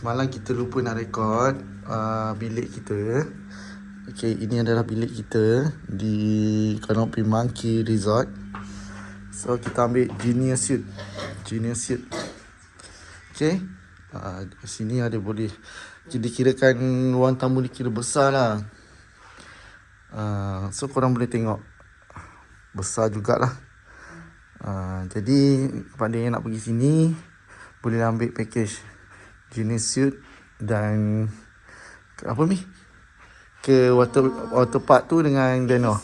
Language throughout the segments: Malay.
Semalam kita lupa nak rekod bilik kita. Okay, ini adalah bilik kita di Canopy Monkey Resort. So, kita ambil Genius Suite. Okay. Sini ada boleh, jadi kirakan ruang tamu ni kira besar lah. So, korang boleh tengok. Besar jugalah. Jadi, kepada yang nak pergi sini, boleh ambil package Genius Suite dan apa ni? Ke water park tu dengan Deno.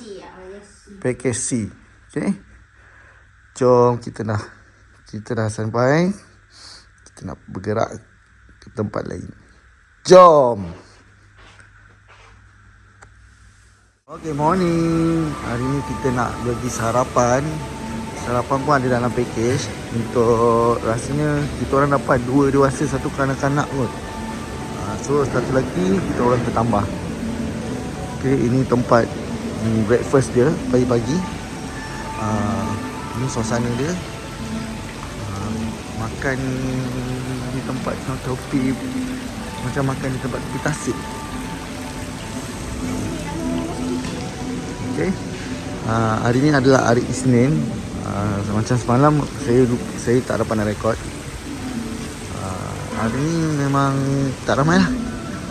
Package C. Okay. Jom kita dah sampai. Kita nak bergerak ke tempat lain. Jom. Okay, morning. Hari ni kita nak bagi sarapan. Sarapan pun ada dalam package. Untuk rasanya kita orang dapat 2 dewasa, 1 kanak-kanak kot. So satu lagi kita orang tertambah. Okay, ini tempat breakfast dia pagi-pagi. Ini suasana dia. Makan di tempat tepi, macam makan di tempat tepi tasik. Okay. Hari ni adalah hari Isnin. Macam semalam saya tak dapat nak rekod. Hari ni memang tak ramai lah.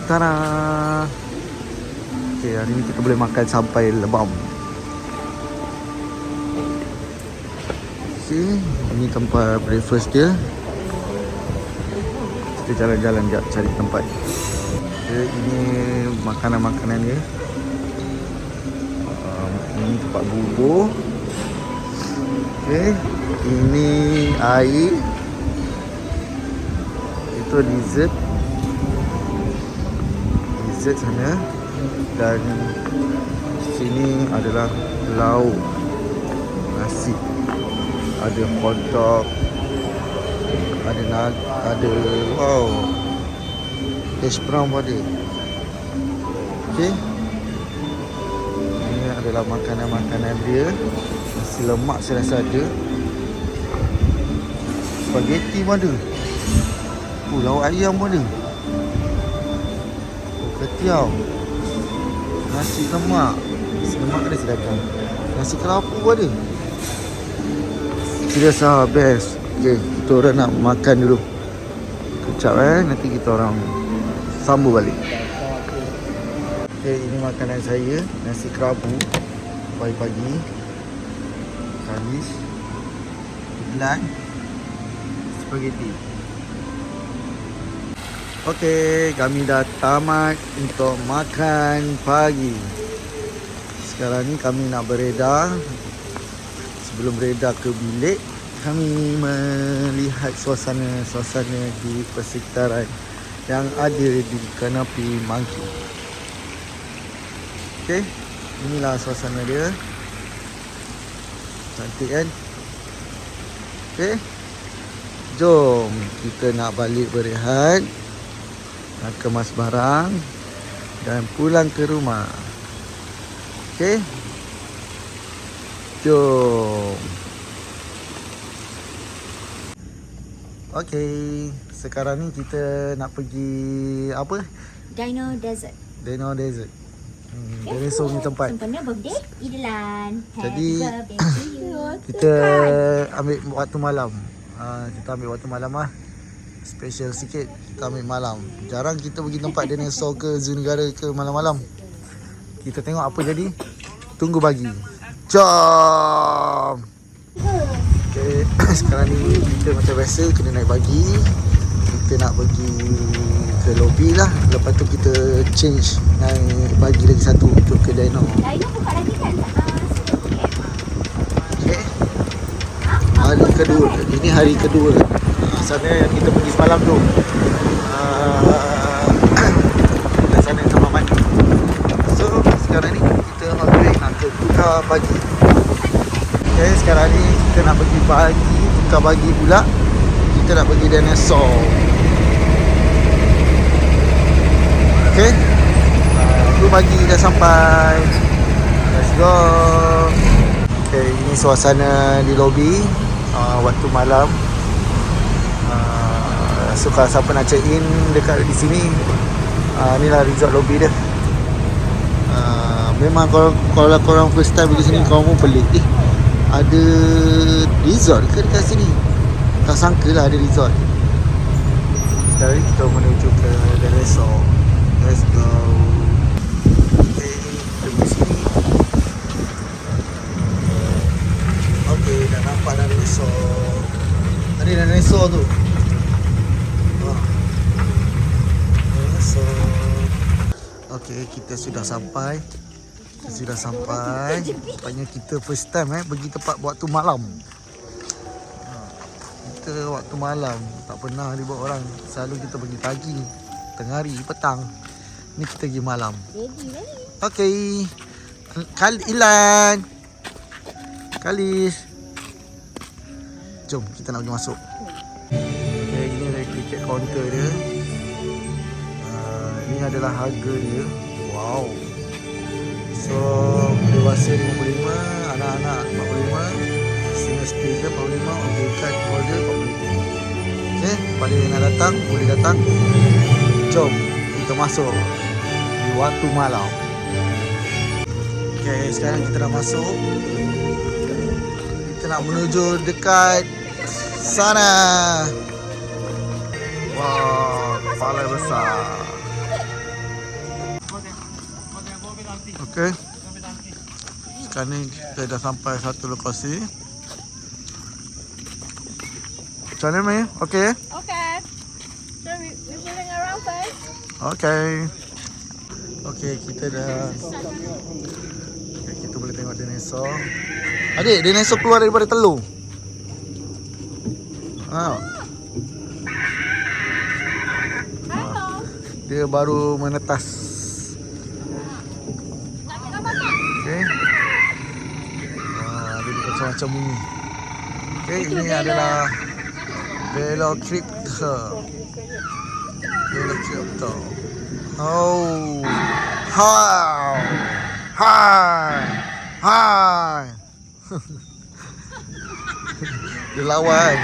Tara. Okay, hari ni kita boleh makan sampai lebam. Okay, ini tempat breakfast dia. Kita jalan-jalan sekejap cari tempat. Okay, ini makanan-makanan dia. Ini tempat bubur. Okay, ini air. Itu dessert sana. Dan sini adalah lauk, nasi, ada hotdog, ada hash brown pun ada. Okay, ini adalah makanan-makanan dia. Nasi lemak saya rasa ada. Spaghetti pun ada. Lauk ayam pun ada. Ketiau. Nasi lemak. Nasi lemak ada sedangkan. Nasi kerapu pun ada. Serius lah, best. Okay, kita orang nak makan dulu. Kejap nanti kita orang sambung balik. Okay, ini makanan saya. Nasi kerapu pagi-pagi. Kalis, ikan, spaghetti. Okey, kami dah tamat untuk makan pagi. Sekarang ni kami nak beredar. Sebelum beredar ke bilik, kami melihat suasana di persekitaran yang ada di Canopy Monkey. Okey, inilah suasana dia. Cantik kan? Okay, jom kita nak balik berehat, nak kemas barang dan pulang ke rumah. Okay, jom. Okay, sekarang ni kita nak pergi apa? Dino Desert. Dinosaur ni tempat. Sempena birthday Idlan. Jadi kita ambil waktu malam. Kita ambil waktu malam lah. Special sikit kita ambil malam. Jarang kita pergi tempat dinosaur ke zoo negara ke malam-malam. Kita tengok apa jadi. Tunggu pagi. Jom. Okay, sekarang ni kita macam biasa kena naik pagi. Kita nak pergi ke lobby lah. Lepas tu kita change, naik bagi lagi satu untuk ke Dino. Dino buka lagi kan? Okay. Hari kedua. Ini hari kedua. Sana yang kita pergi semalam tu. Kita sana sama mandi. So sekarang ni kita nak ke tukar bagi. Okay, sekarang ni kita nak pergi bagi, tukar bagi pula. Kita nak pergi dinosaur. Okay, tu pagi dah sampai. Let's go. Okay, ini suasana di lobi waktu malam. So kalau siapa nak check in dekat di sini, inilah resort lobby dia. Memang kalau korang first time pergi sini, korang pun pelik. Ada resort ke dekat sini? Tak sangka lah ada resort. Sekarang kita menuju ke The Resort. Let's go. Okay, kita pergi sini. Okay, dah nampak dah resort. Tadi dah resort tu. Resort. Okay, kita sudah sampai. Nampaknya kita first time pergi tempat waktu malam. Kita waktu malam tak pernah dibawa orang. Selalu kita pergi pagi, tengah hari, petang. Ni kita pergi malam. Okay. Ilan, Kalis, jom kita nak pergi masuk. Okay, ini adalah tiket counter dia. Ini adalah harga dia. Wow. So, dewasa 55, anak-anak 45, senior citizen 45, okay, card holder 45. Okay, pada yang nak datang, boleh datang. Jom, kita masuk di waktu malam. Okay, sekarang kita dah masuk. Kita nak menuju dekat sana. Wow, kepala besar. Okay. Sekarang ni kita dah sampai satu lokasi. Macam mana, Mai? Okay? Okay. So we're moving around first. Okay. Okay, kita dah... Okay, kita boleh tengok dinosaur. Adik, dinosaur keluar daripada telur. Dia baru menetas. Okay. Dia macam-macam bunyi. Okay, ini adalah Velociraptor. Oh. Hi. Dia lawan.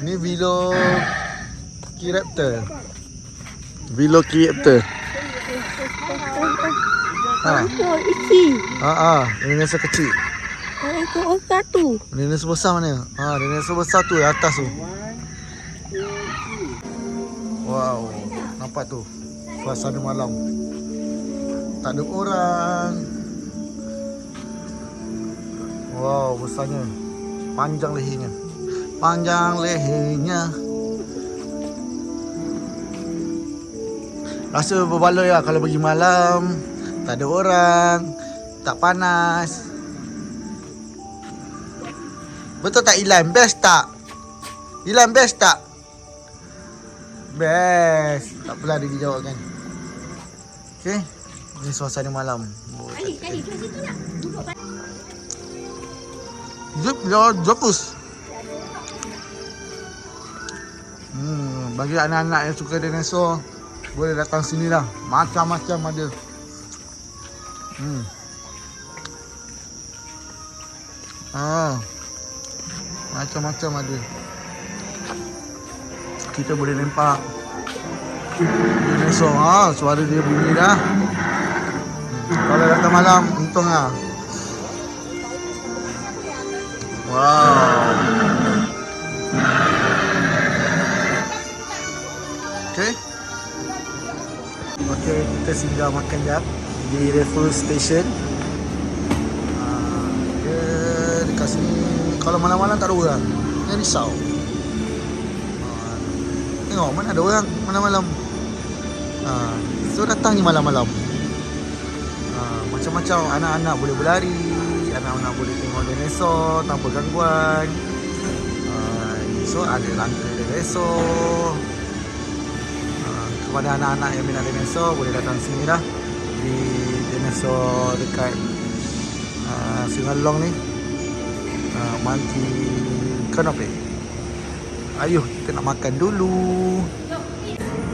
Ni Velociraptor. Dinosaur kecil. Ekor satu. Dinosaur besar mana? Dinosaur besar tu atas tu. Wow, nampak tu. Suasana malam. Tak ada orang. Wow, besarnya. Panjang lehernya. Rasa berbaloi lah kalau pergi malam. Tak ada orang, tak panas. Betul tak Ilan? Best tak? Ilan best tak? Best. Tak apalah dia jawab kan. Okay. Ini suasana malam. Kali kat situ nak duduk kat. Jopus. Bagi anak-anak yang suka dinosaur, boleh datang sini lah. Macam-macam ada. Macam-macam ada. Kita boleh nampak dinosaur. Suara dia bunyi dah. Kalau datang malam, untung lah. Wow. Okay. Okay, kita singgah makan jap di Raffles Station. Dia dekat sini. Kalau malam-malam tak ada orang, jangan risau. Tengok mana ada orang malam-malam. So datang ni malam-malam. Macam-macam, anak-anak boleh berlari, anak-anak boleh tengok dinosaur tanpa gangguan. So ada rangka dinosaur. Kepada anak-anak yang minat dinosaur, boleh datang sini lah. Di dinosaur dekat Singalong ni, Monkey Canopy. Ayuh, kita nak makan dulu.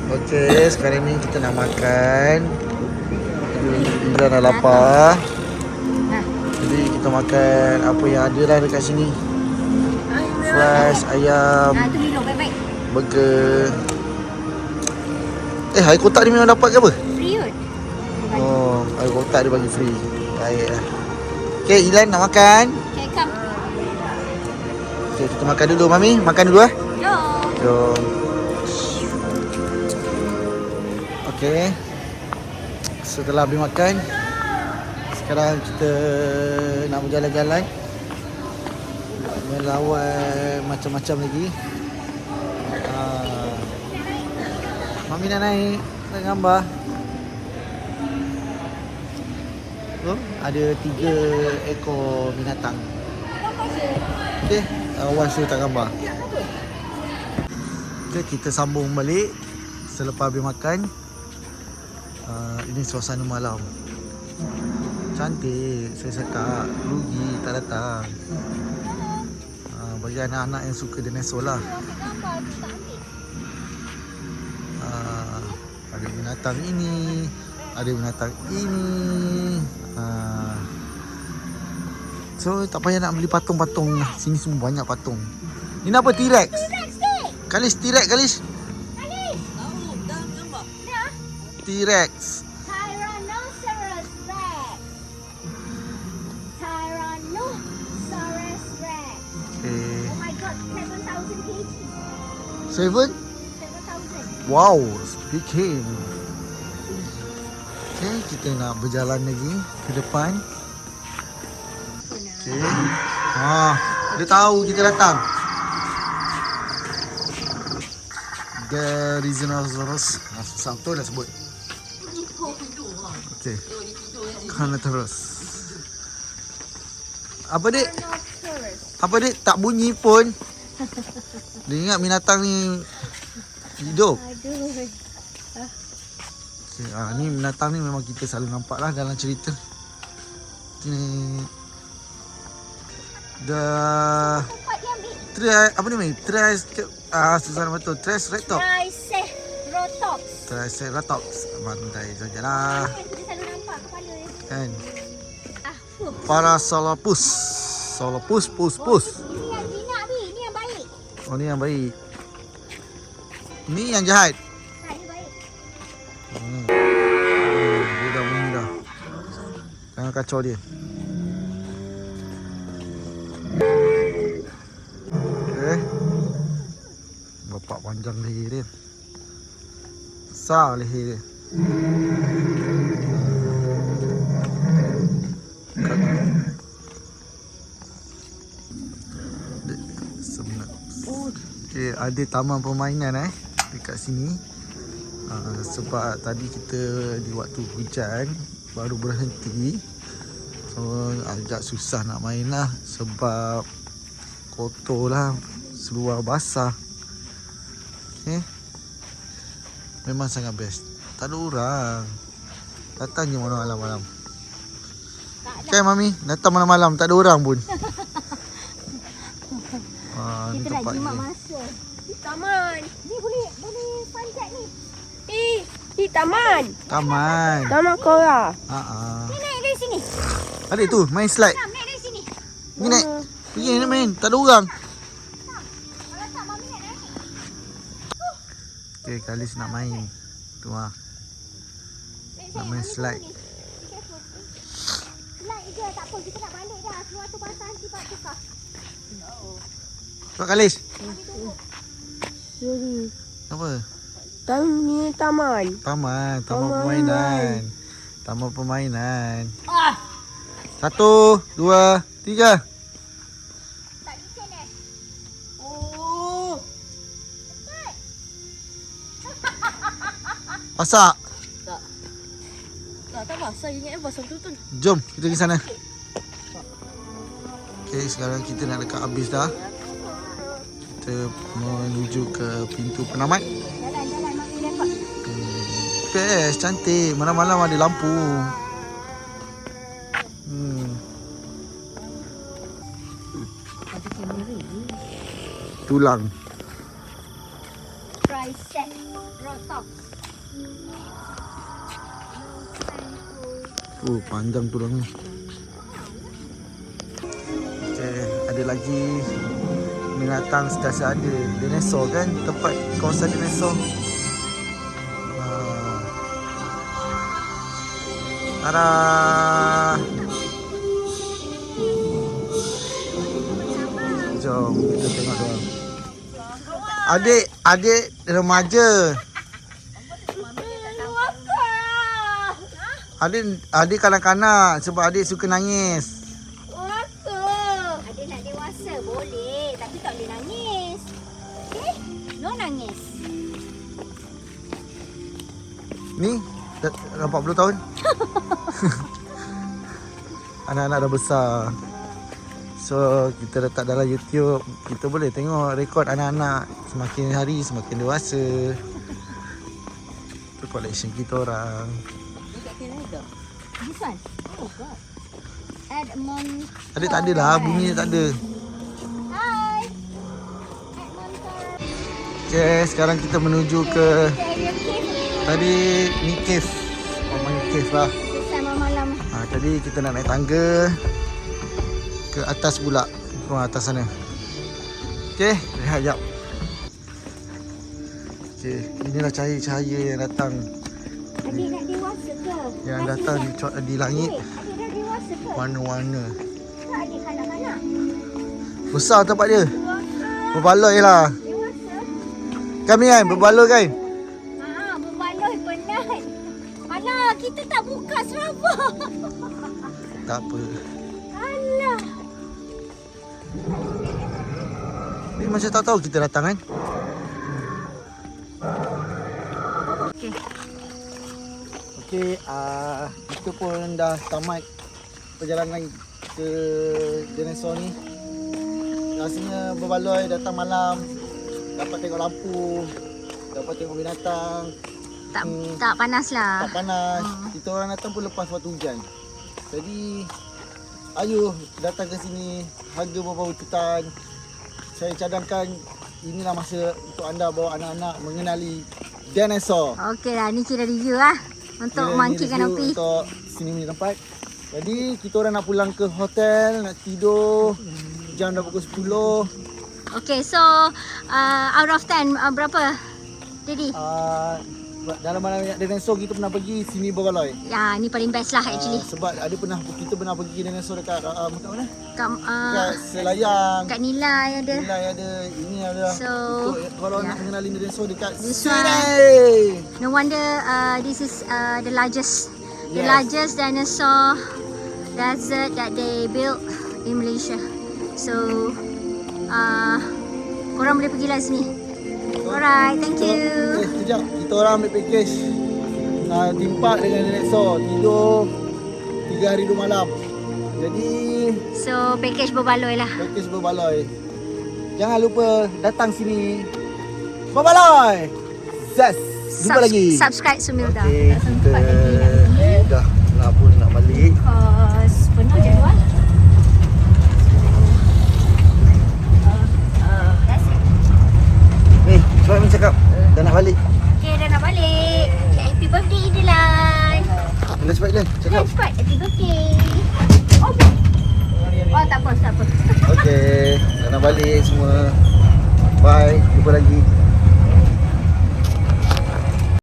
Okey, sekarang ni kita nak makan. Kita dah lapar. Jadi kita makan apa yang ada lah dekat sini. Fries, ayam. Tu Milo, baik-baik. burger. Air kotak ni memang dapat ke apa? Free kot. Oh, air kotak dia bagi free. Baik lah. Okay, Ilan nak makan. Okay, come. Okay, kita makan dulu, Mami. Makan dulu Jom. Jom. Okay. Setelah habis makan, sekarang kita nak berjalan-jalan, melawat macam-macam lagi. Mami nak naik gambar. Oh, ada 3 ekor binatang. Okay, Wan suruh tak gambar. Okay, kita sambung balik selepas habis makan. Ini suasana malam. Cantik. Saya cakap rugi tak datang. Bagi anak-anak yang suka dinosaur lah. Ada binatang ini, ada binatang ini. So tak payah nak beli patung-patung. Sini semua banyak patung. Ini apa? T-Rex? Kalis, T-Rex Kalis. T-Rex. Tyrannosaurus Rex. Tyrannosaurus Rex. Okay. Oh my god, 7,000 kg. 7? 7,000. Wow, speaking. Okay, kita nak berjalan lagi ke depan. Okay. Dia tahu kita datang. Garrizinosaurus. Susah betul dah sebut. Okay. Carnotaurus. Apa dik? Apa dik? Tak bunyi pun. Dia ingat binatang ni hidup. Aduh. Okay, ni binatang ni memang kita selalu nampak lah dalam cerita. Ni dah apa ni? Susah nama tu. Triceratops. Triceratops. Mandai saja lah. Kita selalu nampak kepala dia. Kan? Parasaurolophus. Pus. Ini yang jinak ni, ini yang baik. Oh, ni yang baik. Ni yang jahat. Tak, ini baik. Dia dah bunyi dah. Jangan kacau dia. Okay. Bapak panjang leher dia. Besar leher dia. Okay, ada taman permainan dekat sini. Sebab tadi kita di waktu hujan baru berhenti. So agak susah nak main lah sebab kotor lah, seluar basah. Okay. Memang sangat best. Tak ada orang. Datang je malam-malam. Okay Mami, datang malam-malam tak ada orang pun. Ni Kita nak tempat jimat dia. masa. Taman. Ni boleh panjat ni. Taman. Taman. Taman Kora. Ni naik dari sini. Adik tu main slide. Nam, naik dari sini. Ni naik. Pergi nak main. Tak ada orang. Kalau tak, Mami nak naik. Okay, Kalis nak main. Tu lah. Nak main slide. Slide je, tak apa. Kita nak balik dah. Keluar tu basah nanti Pak tukar. Cepat Kalis. Sorry. Apa? Ni taman. Taman Taman permainan. Taman permainan. 1, 2, 3. Tak licin Oh. Pasak. Tak basah. Ingat basah betul-betul. Jom kita pergi sana. Okay, sekarang kita nak dekat habis dah. Kita menuju ke pintu penamat. Jalan, Mami rekod. Best, cantik. Malam-malam ada lampu. Tulang. Triceratops. Panjang tulang ni. Okay, ada lagi binatang sentiasa ada. Dinosaur kan, tempat kawasan dinosaur. Tara. Jom kita tengok dia. Adik remaja. Adik kanak-kanak sebab adik suka nangis. Adik nak dewasa boleh, tapi tak boleh nangis. Okay? No nangis. Ni dah 40 tahun. Anak-anak dah besar. So kita letak dalam YouTube. Kita boleh tengok rekod anak-anak semakin hari semakin dewasa. Itu collection kita orang. This one. Oh god. Edmond. Adik tak ada lah, bunyi tak ada. Hi. Edmond. Okay, sekarang kita menuju ke tadi ni cave. Orang cave lah. Sama malam. Tadi kita nak naik tangga ke atas pula. Rumah atas sana. Okay, rehat jap. Okay, inilah cahaya-cahaya yang datang. Adik nak dewasa ke? Yang datang di langit. Adik dah dewasa ke? Warna-warna. Tak adik kanak-kanak. Besar tempat dia. Berbaloi lah. Dewasa. Kami kan berbaloi kan. Berbaloi penat. Alah, kita tak buka serabah. Tak apa. Alah. Ni macam tak tahu kita datang kan. Okey. Okey, kita pun dah tamat perjalanan ke dinosaur ni. Rasanya berbaloi datang malam, dapat tengok lampu, dapat tengok binatang. Tak panas lah. Tak panas. Kita orang datang pun lepas waktu hujan. Jadi ayo datang ke sini, harga berbau hutan. Saya cadangkan inilah masa untuk anda bawa anak-anak mengenali dinosaur. Okey lah, ni kira review lah. Untuk mangkitkan api. Untuk sini punya tempat. Jadi kita orang nak pulang ke hotel, nak tidur. Jam dah pukul 10. Okay, so out of 10 berapa? Jadi? Dalam malam dinosaur kita pernah pergi sini berbaloi. Ya, ni paling best lah actually. Sebab kita pernah pergi dinosaur dekat kat mana? Dekat Selayang. kat Nilai ada. Nilai ada, ini ada. So, kalau nak mengenali dinosaur dekat This sini. No wonder this is the largest Yes. dinosaur desert that they built in Malaysia. So korang boleh pergi lah sini. Alright, thank you. Sekejap, kita orang ambil package timpak dengan dinosaur, tidur 3 hari 2 malam. Jadi So package berbaloi lah. package berbaloi. Jangan lupa datang sini. Berbaloi. Yes. Jumpa lagi. Subscribe Sumilda. Okey, Tak sempat lagi nak kita pergi dah nak balik. because penuh jadual. That's it. Sebab Min cakap dah nak balik. Okay, dah nak balik. Happy birthday Idilan. Bila cepat Ilan, cakap. Cepat, happy birthday. Oh, tak apa. Okey, dah nak balik semua. Bye, jumpa lagi.